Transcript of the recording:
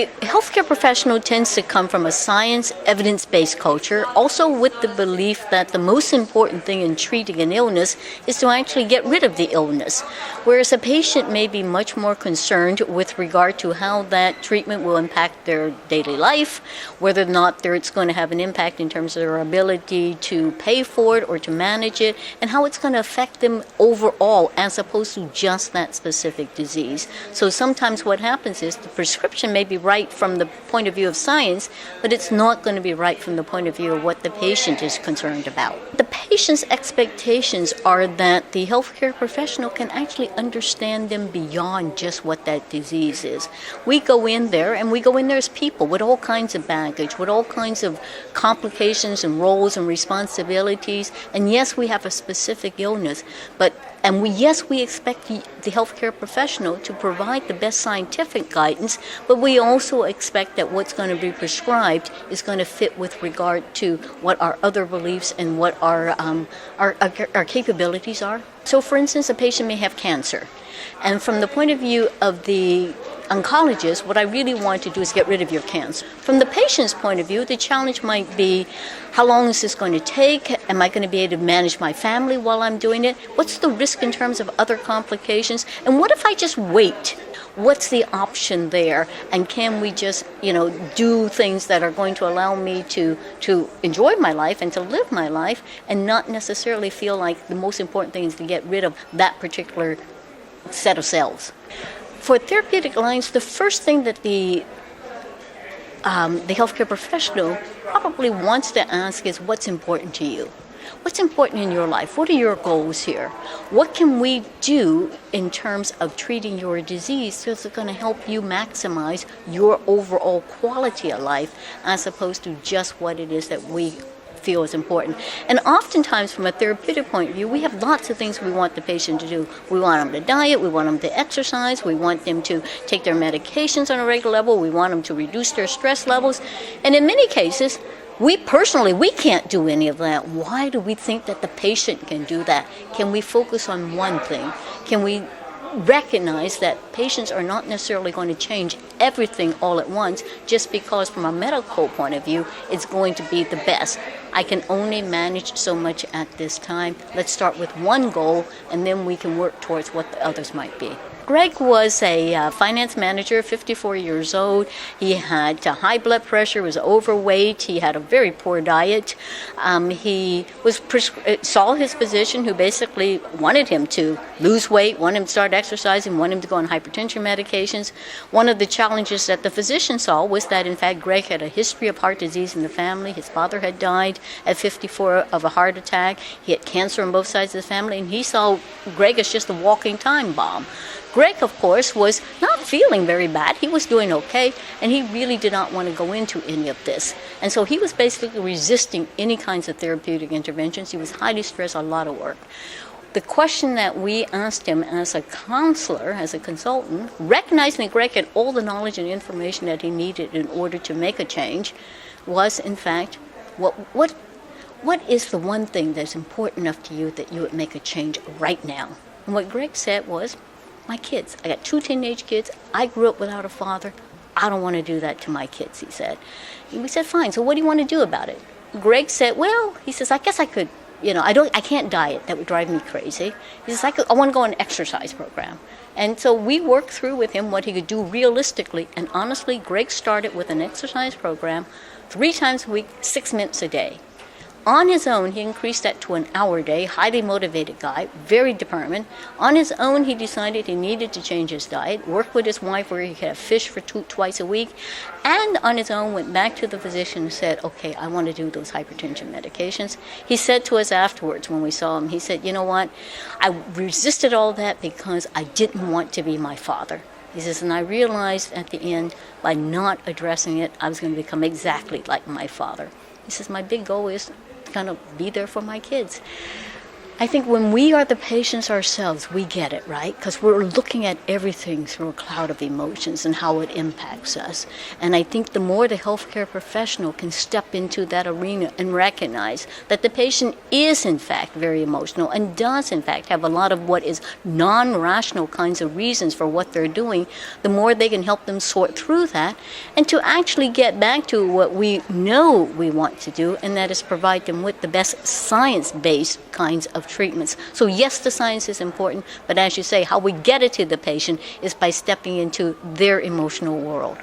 A healthcare professional tends to come from a science, evidence-based culture, also with the belief that the most important thing in treating an illness is to actually get rid of the illness, whereas a patient may be much more concerned with regard to how that treatment will impact their daily life, whether or not it's going to have an impact in terms of their ability to pay for it or to manage it, and how it's going to affect them overall as opposed to just that specific disease. So sometimes what happens is the prescription may be right from the point of view of science, but it's not going to be right from the point of view of what the patient is concerned about. The patient's expectations are that the healthcare professional can actually understand them beyond just what that disease is. We go in there as people with all kinds of baggage, with all kinds of complications and roles and responsibilities, and yes, we have a specific illness, yes, we expect the healthcare professional to provide the best scientific guidance, but we also expect that what's going to be prescribed is going to fit with regard to what our other beliefs and what our capabilities are. So, for instance, a patient may have cancer, and from the point of view of the oncologist, what I really want to do is get rid of your cancer. From the patient's point of view, the challenge might be, how long is this going to take? Am I going to be able to manage my family while I'm doing it? What's the risk in terms of other complications? And what if I just wait? What's the option there? And can we just, do things that are going to allow me to enjoy my life and to live my life and not necessarily feel like the most important thing is to get rid of that particular set of cells? For therapeutic lines, the first thing that the healthcare professional probably wants to ask is, what's important to you? What's important in your life? What are your goals here? What can we do in terms of treating your disease so it's going to help you maximize your overall quality of life as opposed to just what it is that we feel is important. And oftentimes from a therapeutic point of view, we have lots of things we want the patient to do. We want them to diet, we want them to exercise, we want them to take their medications on a regular level, we want them to reduce their stress levels. And in many cases, we can't do any of that. Why do we think that the patient can do that? Can we focus on one thing? Can we recognize that patients are not necessarily going to change everything all at once just because from a medical point of view it's going to be the best? I can only manage so much at this time. Let's start with one goal and then we can work towards what the others might be. Greg was a finance manager, 54 years old. He had high blood pressure, was overweight. He had a very poor diet. He saw his physician who basically wanted him to lose weight, wanted him to start exercising, wanted him to go on hypertension medications. One of the challenges that the physician saw was that, in fact, Greg had a history of heart disease in the family. His father had died at 54 of a heart attack. He had cancer on both sides of the family, and he saw Greg as just a walking time bomb. Greg, of course, was not feeling very bad. He was doing okay, and he really did not want to go into any of this. And so he was basically resisting any kinds of therapeutic interventions. He was highly stressed, a lot of work. The question that we asked him as a counselor, as a consultant, recognizing that Greg had all the knowledge and information that he needed in order to make a change, was, in fact, what is the one thing that's important enough to you that you would make a change right now? And what Greg said was, my kids. I got 2 teenage kids. I grew up without a father. I don't want to do that to my kids, he said. And we said, fine, so what do you want to do about it? Greg said, well, he says, I guess I could, I can't diet. That would drive me crazy. He says, I want to go on an exercise program. And so we worked through with him what he could do realistically. And honestly, Greg started with an exercise program 3 times a week, 6 minutes a day. On his own, he increased that to an hour a day, highly motivated guy, very determined. On his own, he decided he needed to change his diet, worked with his wife where he could have fish for twice a week, and on his own went back to the physician and said, okay, I want to do those hypertension medications. He said to us afterwards when we saw him, he said, you know what, I resisted all that because I didn't want to be my father. He says, and I realized at the end, by not addressing it, I was going to become exactly like my father. He says, my big goal is kind of be there for my kids. I think when we are the patients ourselves, we get it, right? Because we're looking at everything through a cloud of emotions and how it impacts us. And I think the more the healthcare professional can step into that arena and recognize that the patient is in fact very emotional and does in fact have a lot of what is non-rational kinds of reasons for what they're doing, the more they can help them sort through that and to actually get back to what we know we want to do, and that is provide them with the best science-based kinds of treatments. So yes, the science is important, but as you say, how we get it to the patient is by stepping into their emotional world.